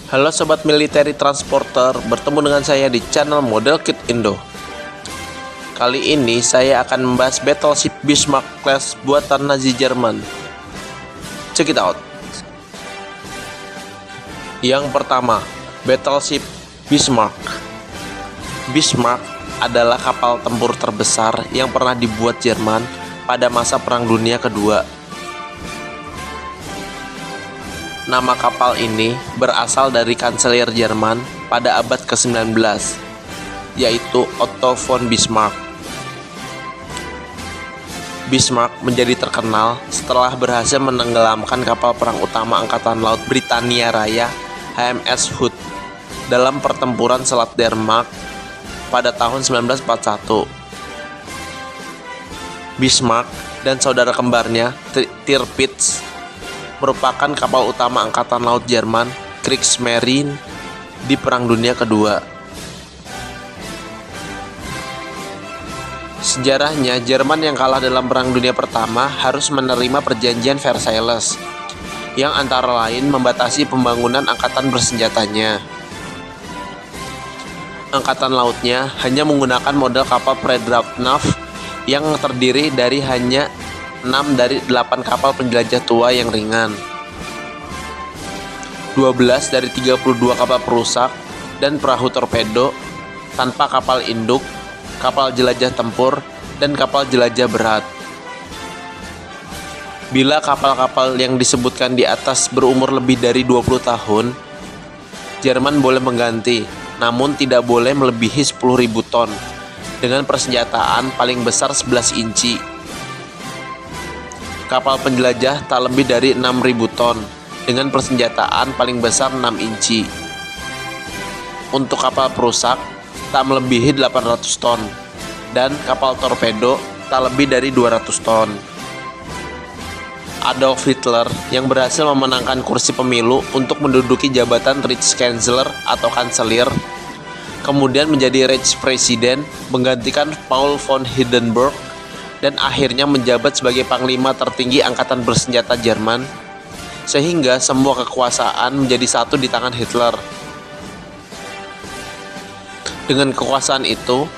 Halo Sobat Military Transporter, bertemu dengan saya di channel Model Kit Indo. Kali ini saya akan membahas Battleship Bismarck Class buatan Nazi Jerman. Check it out. Yang pertama, Battleship Bismarck. Bismarck adalah kapal tempur terbesar yang pernah dibuat Jerman pada masa Perang Dunia Kedua. Nama kapal ini berasal dari kanselir Jerman pada abad ke-19, yaitu Otto von Bismarck. Bismarck menjadi terkenal setelah berhasil menenggelamkan kapal perang utama Angkatan Laut Britania Raya HMS Hood dalam pertempuran Selat Denmark pada tahun 1941. Bismarck dan saudara kembarnya Tirpitz merupakan kapal utama Angkatan Laut Jerman Kriegsmarine di Perang Dunia Kedua. Sejarahnya, Jerman yang kalah dalam Perang Dunia Pertama harus menerima Perjanjian Versailles yang antara lain membatasi pembangunan angkatan bersenjatanya. Angkatan lautnya hanya menggunakan model kapal Pre-Dreadnought yang terdiri dari hanya 6 dari 8 kapal penjelajah tua yang ringan, 12 dari 32 kapal perusak dan perahu torpedo tanpa kapal induk, kapal jelajah tempur, dan kapal jelajah berat. Bila kapal-kapal yang disebutkan di atas berumur lebih dari 20 tahun, Jerman boleh mengganti, namun tidak boleh melebihi 10.000 ton dengan persenjataan paling besar 11 inci. Kapal penjelajah tak lebih dari 6.000 ton dengan persenjataan paling besar 6 inci. Untuk kapal perusak tak melebihi 800 ton dan kapal torpedo tak lebih dari 200 ton. Adolf Hitler yang berhasil memenangkan kursi pemilu untuk menduduki jabatan Reichskanzler atau kanselir, kemudian menjadi Reichspräsident menggantikan Paul von Hindenburg dan akhirnya menjabat sebagai panglima tertinggi angkatan bersenjata Jerman, sehingga semua kekuasaan menjadi satu di tangan Hitler. Dengan kekuasaan itu,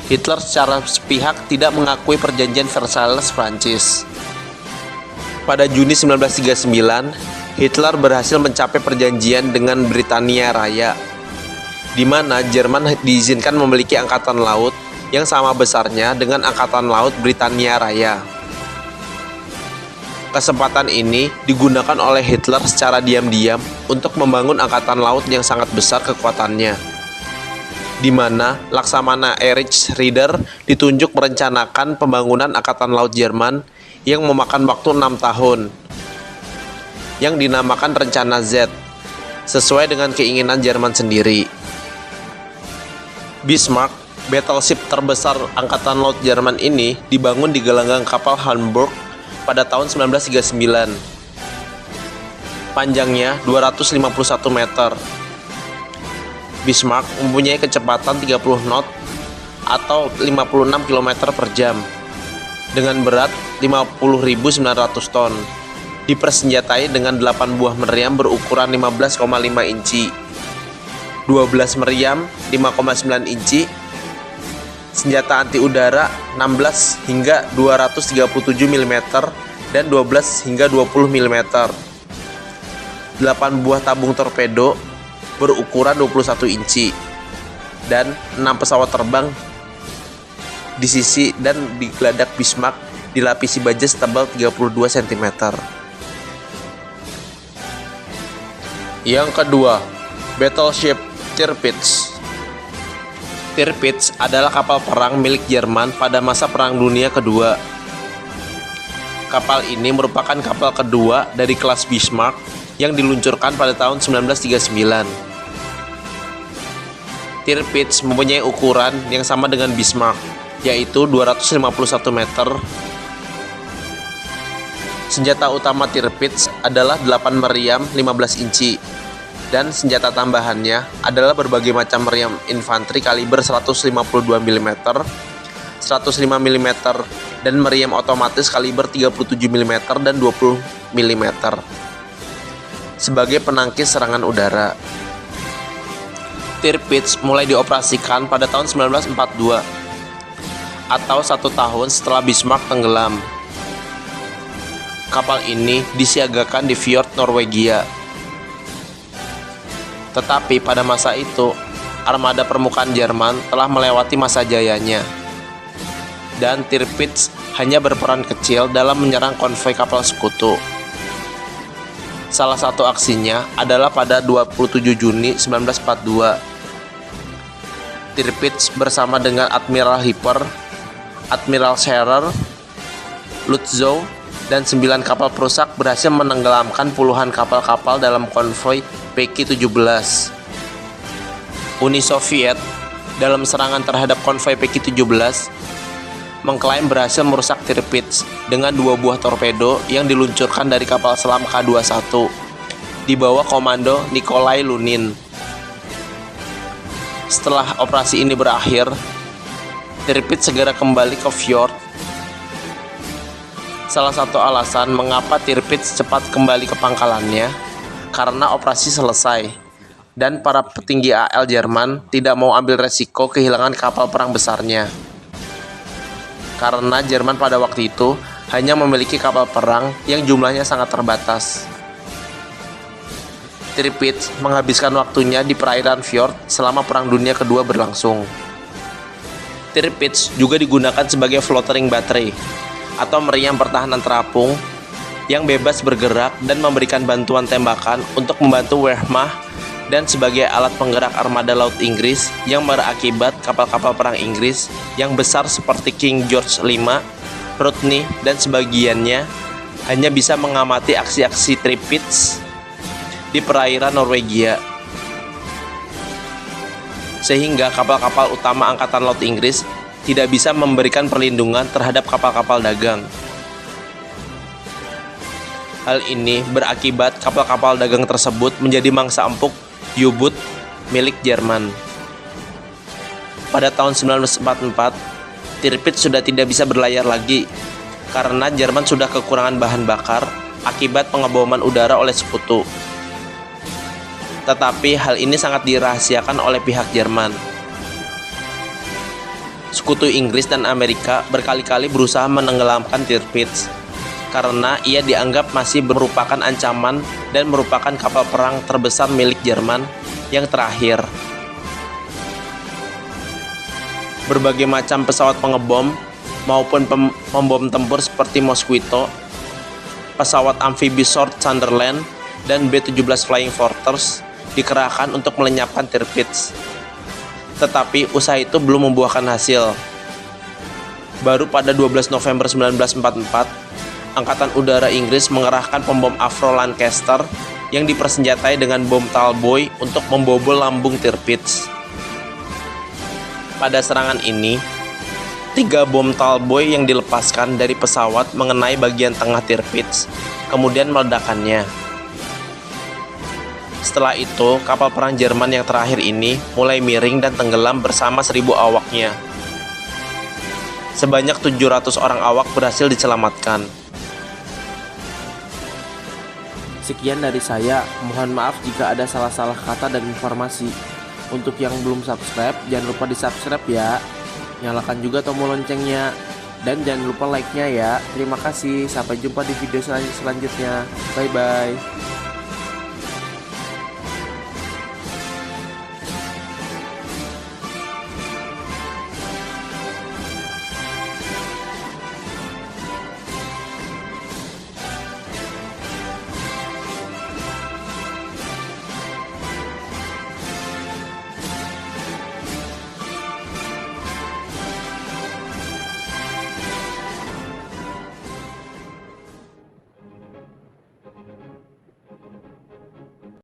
Hitler secara sepihak tidak mengakui Perjanjian Versailles Prancis. Pada Juni 1939, Hitler berhasil mencapai perjanjian dengan Britania Raya, di mana Jerman diizinkan memiliki angkatan laut yang sama besarnya dengan Angkatan Laut Britania Raya. Kesempatan ini digunakan oleh Hitler secara diam-diam untuk membangun angkatan laut yang sangat besar kekuatannya, di mana Laksamana Erich Raeder ditunjuk merencanakan pembangunan Angkatan Laut Jerman yang memakan waktu 6 tahun, yang dinamakan Rencana Z, sesuai dengan keinginan Jerman sendiri. Bismarck, battleship terbesar Angkatan Laut Jerman ini, dibangun di gelanggang kapal Hamburg pada tahun 1939. Panjangnya 251 meter. Bismarck mempunyai kecepatan 30 knot atau 56 km per jam dengan berat 50.900 ton. Dipersenjatai dengan 8 buah meriam berukuran 15,5 inci, 12 meriam 5,9 inci, senjata anti udara 16 hingga 237 mm dan 12 hingga 20 mm, 8 buah tabung torpedo berukuran 21 inci, dan 6 pesawat terbang di sisi dan di geladak Bismarck dilapisi baja setebal 32 cm. Yang kedua, Battleship Tirpitz. Tirpitz adalah kapal perang milik Jerman pada masa Perang Dunia Kedua. Kapal ini merupakan kapal kedua dari kelas Bismarck yang diluncurkan pada tahun 1939. Tirpitz mempunyai ukuran yang sama dengan Bismarck, yaitu 251 meter. Senjata utama Tirpitz adalah 8 meriam 15 inci. Dan senjata tambahannya adalah berbagai macam meriam infanteri kaliber 152 mm, 105 mm, dan meriam otomatis kaliber 37 mm dan 20 mm. sebagai penangkis serangan udara. Tirpitz mulai dioperasikan pada tahun 1942 atau 1 tahun setelah Bismarck tenggelam. Kapal ini disiagakan di Fjord Norwegia. Tetapi pada masa itu, armada permukaan Jerman telah melewati masa jayanya, dan Tirpitz hanya berperan kecil dalam menyerang konvoi kapal sekutu. Salah satu aksinya adalah pada 27 Juni 1942. Tirpitz bersama dengan Admiral Hipper, Admiral Scherer, Lutzow, dan 9 kapal perusak berhasil menenggelamkan puluhan kapal-kapal dalam konvoi PK-17. Uni Soviet dalam serangan terhadap konvoi PK-17 mengklaim berhasil merusak Tirpitz dengan 2 buah torpedo yang diluncurkan dari kapal selam K-21 di bawah komando Nikolai Lunin. Setelah operasi ini berakhir, Tirpitz segera kembali ke fjord. Salah satu alasan mengapa Tirpitz cepat kembali ke pangkalannya karena operasi selesai dan para petinggi AL Jerman tidak mau ambil resiko kehilangan kapal perang besarnya. Karena Jerman pada waktu itu hanya memiliki kapal perang yang jumlahnya sangat terbatas. Tirpitz menghabiskan waktunya di perairan fjord selama Perang Dunia Kedua berlangsung. Tirpitz juga digunakan sebagai floating battery atau meriam pertahanan terapung yang bebas bergerak dan memberikan bantuan tembakan untuk membantu Wehrmacht dan sebagai alat penggerak armada laut Inggris yang berakibat kapal-kapal perang Inggris yang besar seperti King George V, Rodney, dan sebagiannya hanya bisa mengamati aksi-aksi Tirpitz di perairan Norwegia. Sehingga kapal-kapal utama Angkatan Laut Inggris tidak bisa memberikan perlindungan terhadap kapal-kapal dagang. Hal ini berakibat kapal-kapal dagang tersebut menjadi mangsa empuk U-boot milik Jerman. Pada tahun 1944, Tirpitz sudah tidak bisa berlayar lagi karena Jerman sudah kekurangan bahan bakar akibat pengeboman udara oleh sekutu. Tetapi hal ini sangat dirahasiakan oleh pihak Jerman. Sekutu Inggris dan Amerika berkali-kali berusaha menenggelamkan Tirpitz karena ia dianggap masih merupakan ancaman dan merupakan kapal perang terbesar milik Jerman yang terakhir. Berbagai macam pesawat pengebom maupun pembom tempur seperti Mosquito, pesawat amfibi Sword Sunderland, dan B-17 Flying Fortress dikerahkan untuk melenyapkan Tirpitz. Tetapi usaha itu belum membuahkan hasil. Baru pada 12 November 1944, Angkatan Udara Inggris mengerahkan pembom Avro Lancaster yang dipersenjatai dengan bom Talboy untuk membobol lambung Tirpitz. Pada serangan ini, 3 bom Talboy yang dilepaskan dari pesawat mengenai bagian tengah Tirpitz, kemudian meledakannya. Setelah itu, kapal perang Jerman yang terakhir ini mulai miring dan tenggelam bersama 1.000 awaknya. Sebanyak 700 orang awak berhasil diselamatkan. Sekian dari saya, mohon maaf jika ada salah-salah kata dan informasi. Untuk yang belum subscribe, jangan lupa di-subscribe ya. Nyalakan juga tombol loncengnya. Dan jangan lupa like-nya ya. Terima kasih, sampai jumpa di video selanjutnya. Bye-bye.